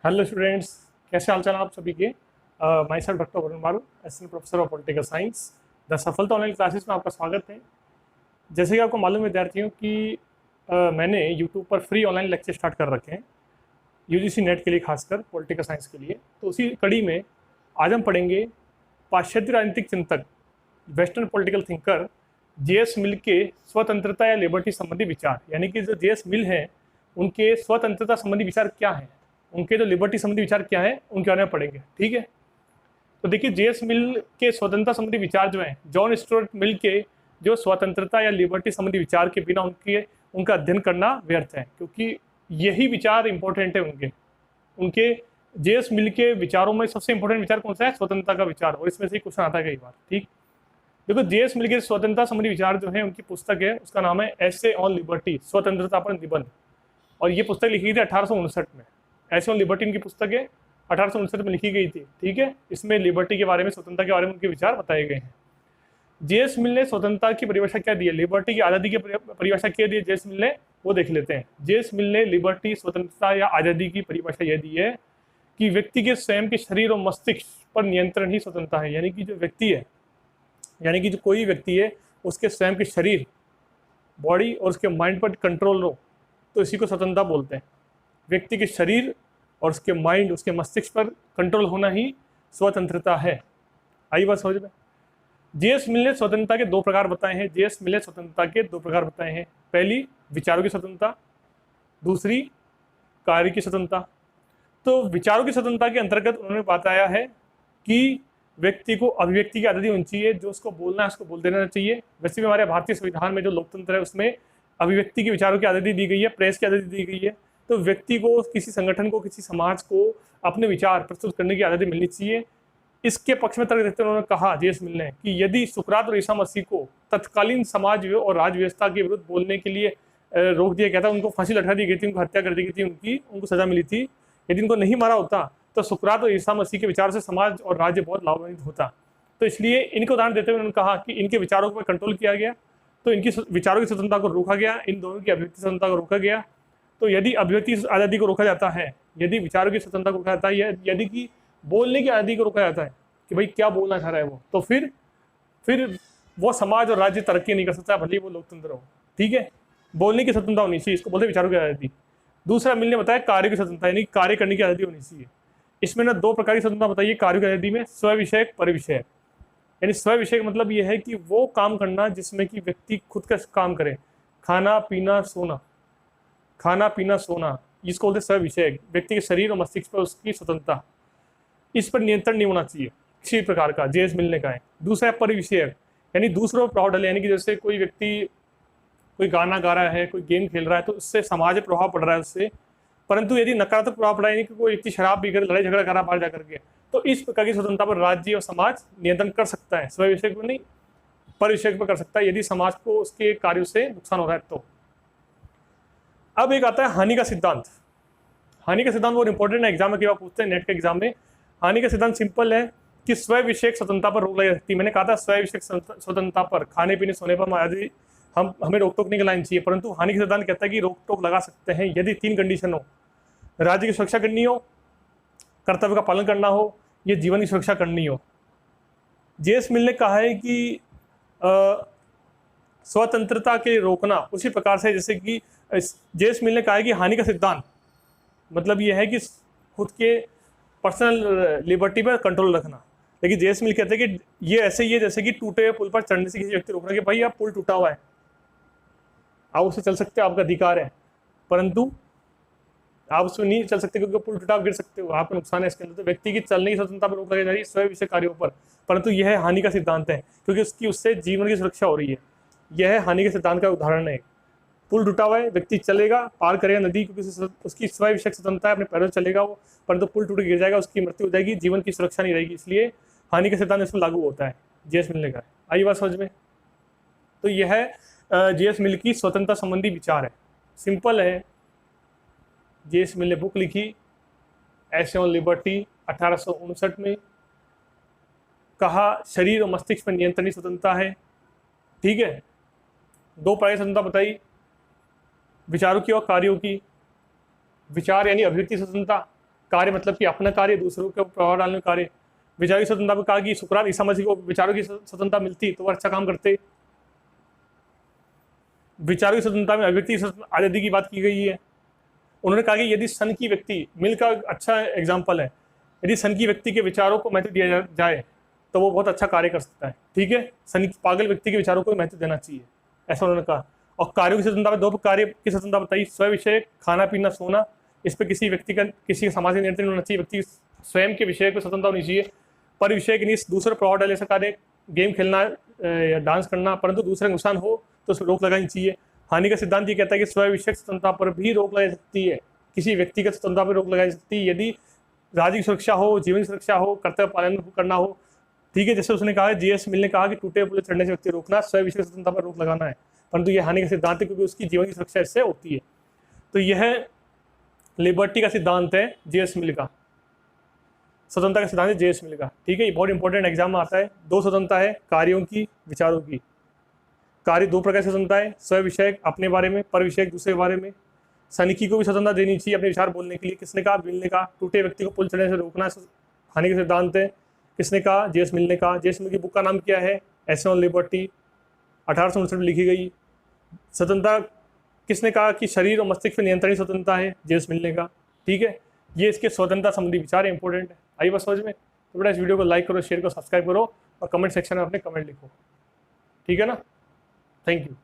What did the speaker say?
Hello students, कैसे हाल चाल आप सभी के। माई सेल्फ डॉक्टर वरुण मारू, assistant professor of political science, the सफलता ऑनलाइन क्लासेस में आपका स्वागत है। जैसे कि आपको मालूम है विद्यार्थियों कि मैंने यूट्यूब पर फ्री ऑनलाइन लेक्चर स्टार्ट कर रखे हैं यूजीसी नेट के लिए, खासकर पॉलिटिकल साइंस के लिए। तो उसी कड़ी में आज हम पढ़ेंगे पाश्चात्य राजनीतिक चिंतक, वेस्टर्न पॉलिटिकल थिंकर जेएस मिल के स्वतंत्रता या लिबर्टी संबंधी विचार, यानी कि जो जेएस मिल हैं उनके स्वतंत्रता संबंधी विचार क्या हैं, उनके जो लिबर्टी संबंधी विचार क्या है, उनके बारे में पढ़ेंगे। ठीक है, तो देखिए जेएस मिल के स्वतंत्रता संबंधी विचार जो हैं, जॉन स्टुअर्ट मिल के जो स्वतंत्रता या लिबर्टी संबंधी विचार के बिना उनका अध्ययन करना व्यर्थ है, क्योंकि यही विचार इंपॉर्टेंट है उनके उनके जेएस मिल के विचारों में सबसे इंपॉर्टेंट विचार कौन सा है? स्वतंत्रता का विचार। और इसमें से क्वेश्चन आता है कई बार। ठीक, देखो जेएस मिल के स्वतंत्रता संबंधी विचार जो है, उनकी पुस्तक है, उसका नाम है एसे ऑन लिबर्टी, स्वतंत्रता पर निबंध। और ये पुस्तक लिखी थी 1859 में। एसे ऑन लिबर्टी इनकी पुस्तक है, 1859 में लिखी गई थी। ठीक है, इसमें लिबर्टी के बारे में, स्वतंत्रता के बारे में उनके विचार बताए गए हैं। जेएस मिल ने स्वतंत्रता की परिभाषा क्या दी है, लिबर्टी की आज़ादी की परिभाषा क्या दी है जेएस मिल ने, वो देख लेते हैं। जेएस मिल ने लिबर्टी, स्वतंत्रता या आज़ादी की परिभाषा यह दी है कि व्यक्ति के स्वयं के शरीर और मस्तिष्क पर नियंत्रण ही स्वतंत्रता है। यानी कि जो व्यक्ति है, यानी कि जो कोई व्यक्ति है, उसके स्वयं के शरीर, बॉडी और उसके माइंड पर कंट्रोल हो, तो इसी को स्वतंत्रता बोलते हैं। व्यक्ति के शरीर और उसके माइंड, उसके मस्तिष्क पर कंट्रोल होना ही स्वतंत्रता है। आई बात समझ में। जेएस मिल ने स्वतंत्रता के दो प्रकार बताए हैं। जेएस मिल ने स्वतंत्रता के दो प्रकार बताए हैं। पहली विचारों की स्वतंत्रता, दूसरी कार्य की स्वतंत्रता। तो विचारों की स्वतंत्रता के अंतर्गत उन्होंने बताया है कि व्यक्ति को अभिव्यक्ति की आज़ादी होनी चाहिए, जो उसको बोलना है उसको बोल देना चाहिए। वैसे भी हमारे भारतीय संविधान में जो लोकतंत्र है उसमें अभिव्यक्ति की, विचारों की आज़ादी दी गई है, प्रेस की आज़ादी दी गई है। तो व्यक्ति को, किसी संगठन को, किसी समाज को अपने विचार प्रस्तुत करने की आज़ादी मिलनी चाहिए। इसके पक्ष में तर्क देते हुए उन्होंने कहा जेएस मिल ने कि यदि सुकरात और ईसा मसीह को तत्कालीन समाज और राज व्यवस्था के विरुद्ध बोलने के लिए रोक दिया गया था, उनको फांसी लटका दी गई थी, उनको हत्या कर दी गई थी, उनको सजा मिली थी, यदि उनको नहीं मारा होता तो सुकरात और ईसा मसीह के विचार से समाज और राज्य बहुत लाभान्वित होता। तो इसलिए इनके उदाहरण देते हुए उन्होंने कहा कि इनके विचारों पर कंट्रोल किया गया, तो इनकी विचारों की स्वतंत्रता को रोका गया, इन दोनों की अभिव्यक्ति स्वतंत्रता को रोका गया। तो यदि अभिव्यक्ति आज़ादी को रोका जाता है, यदि विचारों की स्वतंत्रता को रोका जाता है, यदि कि बोलने की आज़ादी को रोका जाता है कि भाई क्या बोलना चाह रहा है वो, तो फिर वो समाज और राज्य तरक्की नहीं कर सकता, भले वो लोकतंत्र हो। ठीक है, बोलने की स्वतंत्रता होनी चाहिए, इसको बोलते विचारों की आज़ादी। दूसरा मिल ने बताया कार्य की स्वतंत्रता, यानी कार्य करने की आज़ादी होनी चाहिए। इसमें ना दो प्रकार की स्वतंत्रता बताइए कार्य की आज़ादी में, स्व विषयक, परिविषयक। यानी स्व विषयक मतलब यह है कि वो काम करना जिसमें कि व्यक्ति खुद का काम करे, खाना पीना सोना, खाना पीना सोना, इसको बोलते स्व विषयक। व्यक्ति के शरीर और मस्तिष्क पर उसकी स्वतंत्रता, इस पर नियंत्रण नहीं होना चाहिए किसी प्रकार का, जेएस मिल ने कहा है। दूसरा है परिविषयक, यानी दूसरों पर प्रभाव डाले, यानी कि जैसे कोई व्यक्ति कोई गाना गा रहा है, कोई गेम खेल रहा है, तो उससे समाज में प्रभाव पड़ रहा है उससे, परंतु यदि नकारात्मक प्रभाव पड़ा, यानी कि कोई व्यक्ति शराब पीकर लड़ाई झगड़ा कर रहा बाहर जाकर के, तो इस प्रकार की स्वतंत्रता पर राज्य और समाज नियंत्रण कर सकता है। स्व विषयक पर नहीं, परिविषयक पर कर सकता है, यदि समाज को उसके कार्यों से नुकसान हो रहा है तो। अब एक आता है हानि का सिद्धांत। हानि का सिद्धांत बहुत इंपॉर्टेंट है, एग्जाम में कई बार पूछते हैं, नेट के एग्जाम में। हानि का सिद्धांत सिंपल है कि स्व विषयक स्वतंत्रता पर रोक लगाई जाती है। मैंने कहा था स्व विषयक स्वतंत्रता पर, खाने पीने सोने पर आदि हमें रोक टोक नहीं लगानी चाहिए, परंतु हानि का सिद्धांत कहता है कि रोक टोक लगा सकते हैं यदि तीन कंडीशन हो: राज्य की सुरक्षा करनी हो, कर्तव्य का पालन करना हो, ये जीवन की सुरक्षा करनी हो। जेएस मिल ने कहा है कि स्वतंत्रता के रोकना उसी प्रकार से जैसे कि जेएस मिल ने कहा है कि हानि का सिद्धांत मतलब ये है कि खुद के पर्सनल लिबर्टी पर कंट्रोल रखना। लेकिन जेएस मिल कहते हैं कि ये ऐसे ही है जैसे कि टूटे हुए पुल पर चढ़ने से किसी व्यक्ति रोकना कि भाई अब पुल टूटा हुआ है, आप उससे चल सकते हो, आपका अधिकार है, परंतु आप उसमें नहीं चल सकते क्योंकि पुल टूटा, आप गिर सकते हो, आपको नुकसान है इसके अंदर। तो व्यक्ति की चलने की स्वतंत्रता पर रोक लगाई जा रही है स्व विषय कार्यों पर, परंतु यह हानि का सिद्धांत है क्योंकि उससे जीवन की सुरक्षा हो रही है। यह हानि के सिद्धांत का उदाहरण है। पुल टूटा हुआ है, व्यक्ति चलेगा, पार करेगा नदी, क्योंकि उसकी स्व विषयक स्वतंत्रता है, अपने पैरों से चलेगा वो, परंतु पुल टूट गिर जाएगा, उसकी मृत्यु हो जाएगी, जीवन की सुरक्षा नहीं रहेगी, इसलिए हानि का सिद्धांत इसमें लागू होता है। जेएस मिल ने कहा। आई बात समझ में। तो यह जेएस मिल की स्वतंत्रता संबंधी विचार है, सिंपल है। जेएस मिल ने बुक लिखी एसे ऑन लिबर्टी 1859 में, कहा शरीर और मस्तिष्क पर नियंत्रण स्वतंत्रता है। ठीक है, दो प्रकार की स्वतंत्रता बताई, विचारों की और कार्यों की। विचार यानी अभिव्यक्ति स्वतंत्रता, कार्य मतलब कि अपना कार्य, दूसरों के प्रभाव डालने का कार्य। विचारों की स्वतंत्रता पर कहा कि सुकरात ईसा मसीह को विचारों की स्वतंत्रता मिलती तो वो अच्छा काम करते। विचारों की स्वतंत्रता में अभिव्यक्ति आज़ादी की बात की गई है। उन्होंने कहा कि यदि सन की व्यक्ति, मिल का अच्छा एग्जाम्पल है, यदि सन की व्यक्ति के विचारों को महत्व दिया जाए तो वो बहुत अच्छा कार्य कर सकता है। ठीक है, सन पागल व्यक्ति के विचारों को महत्व देना चाहिए, ऐसा उन्होंने कहा। और कार्यों की स्वतंत्रता में 2 कार्य की स्वतंत्रता बताई, स्व विषय, खाना पीना सोना। इस पर किसी व्यक्ति का, किसी सामाजिक नियंत्रण होना चाहिए, व्यक्ति स्वयं के विषय पर स्वतंत्रता होनी चाहिए। पर विषय के लिए दूसरे प्रभाव डाले ऐसा कार्य, गेम खेलना या डांस करना, परंतु दूसरे नुकसान हो तो उस पर रोक लगानी चाहिए। हानि का सिद्धांत ये कहता है कि स्व विषयक स्वतंत्रता पर भी रोक लगाई सकती है, किसी व्यक्तिगत स्वतंत्रता पर रोक लगाई सकती है यदि राज्य की सुरक्षा हो, जीवन की सुरक्षा हो, कर्तव्य पालन करना हो। ठीक है, जैसे उसने कहा, जीएस मिल ने कहा कि टूटे पुल चढ़ने से व्यक्ति रोकना स्व विषय स्वतंत्रता पर रोक लगाना है, परंतु यह हानि का सिद्धांत है क्योंकि उसकी जीवन की सुरक्षा इससे होती है। तो यह लिबर्टी का सिद्धांत है जीएस मिल का, स्वतंत्रता का सिद्धांत है जीएस मिल का। ठीक है, ये बहुत इंपॉर्टेंट एग्जाम में आता है। 2 स्वतंत्रता है, कार्यों की, विचारों की। कार्य 2 प्रकार से स्वतंत्रता है, स्व विषयक अपने बारे में, पर विषयक दूसरे के बारे में। सनिकी को भी स्वतंत्रता देनी चाहिए अपने विचार बोलने के लिए। किसने कहा? मिल ने कहा। टूटे व्यक्ति को पुल चढ़ने से रोकना हानि का सिद्धांत है, किसने कहा? जेम्स मिल ने कहा। जेम्स मिल की बुक का नाम क्या है? एसे ऑन लिबर्टी, 1869 में लिखी गई। स्वतंत्रता किसने कहा कि शरीर और मस्तिष्क पर नियंत्रण ही स्वतंत्रता है? जेम्स मिल ने कहा। ठीक है, ये इसके स्वतंत्रता संबंधी विचार इंपॉर्टेंट है। आई बस समझ में? तो बेटा इस वीडियो को लाइक करो, शेयर करो, सब्सक्राइब करो और कमेंट सेक्शन में अपने कमेंट लिखो। ठीक है ना? Thank you.